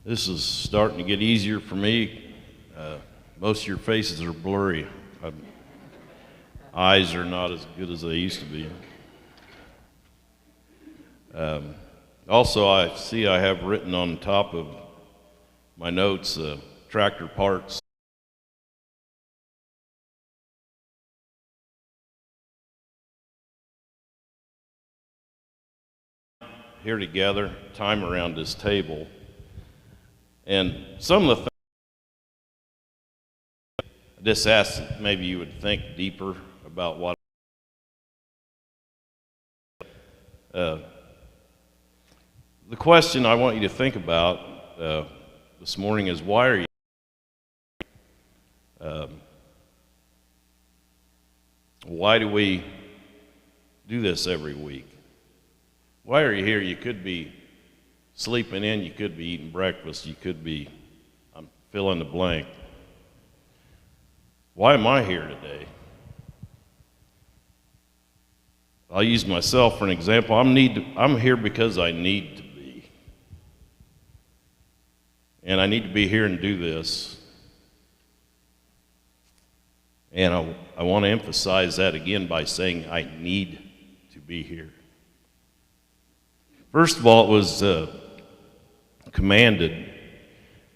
This is starting to get easier for me. Most of your faces are blurry. Eyes are not as good as they used to be. Also, I see I have written on top of my notes tractor parts. Here together, time around this table. And some of the things I just asked that maybe you would think deeper about what the question I want you to think about this morning is, why are you why do we do this every week? Why are you here? You could be sleeping in, you could be eating breakfast, you could be, I'm fill in the blank. Why am I here today? I'll use myself for an example. I'm here because I need to be. And I need to be here and do this. And I want to emphasize that again by saying I need to be here. First of all, it was commanded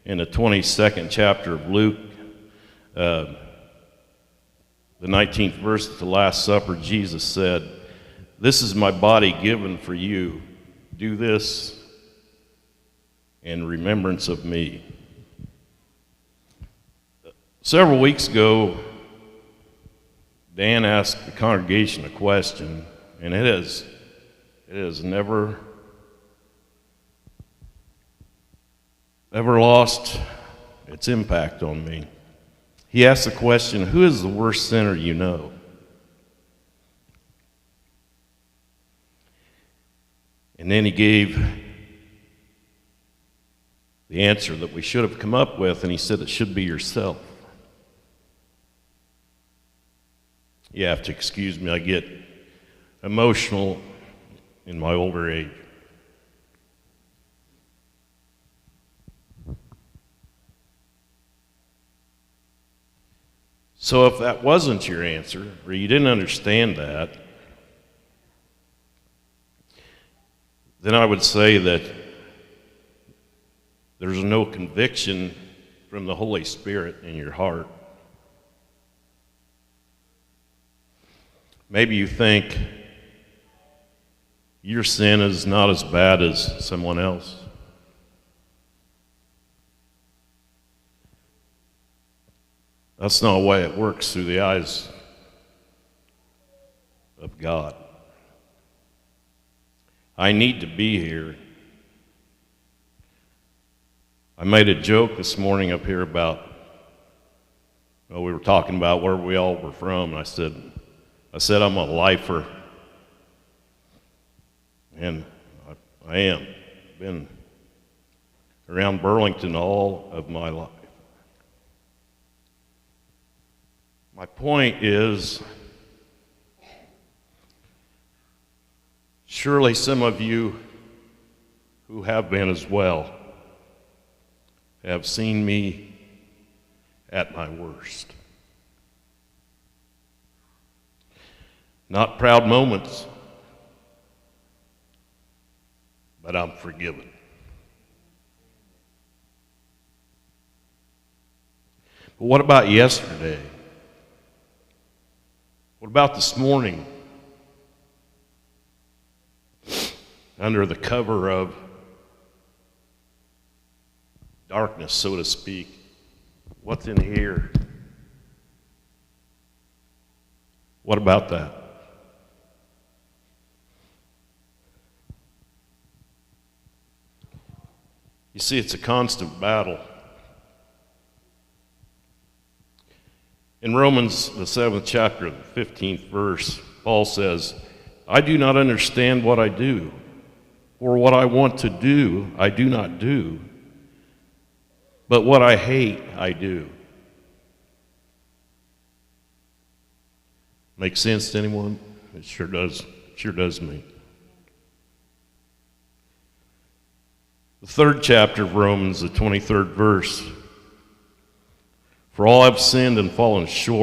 in the 22nd chapter of Luke, the 19th verse at the Last Supper. Jesus said, "This is my body given for you. Do this in remembrance of me." Several weeks ago, Dan asked the congregation a question, and it has never lost its impact on me. He asked the question, who is the worst sinner you know? And then he gave the answer that we should have come up with, and he said it should be yourself. You have to excuse me, I get emotional in my older age. So if that wasn't your answer, or you didn't understand that, then I would say that there's no conviction from the Holy Spirit in your heart. Maybe you think your sin is not as bad as someone else. That's not the way it works through the eyes of God. I need to be here. I made a joke this morning up here about, well, we were talking about where we all were from, and I said I'm a lifer. And I am. I've been around Burlington all of my life. My point is, surely some of you who have been as well have seen me at my worst. Not proud moments, but I'm forgiven. But what about yesterday? What about this morning? Under the cover of darkness, so to speak, what's in here? What about that? You see, it's a constant battle. In Romans, the 7th chapter, the 15th verse, Paul says, "I do not understand what I do, for what I want to do, I do not do, but what I hate, I do." Make sense to anyone? It sure does. Sure does me. The 3rd chapter of Romans, the 23rd verse. For all have sinned and fallen short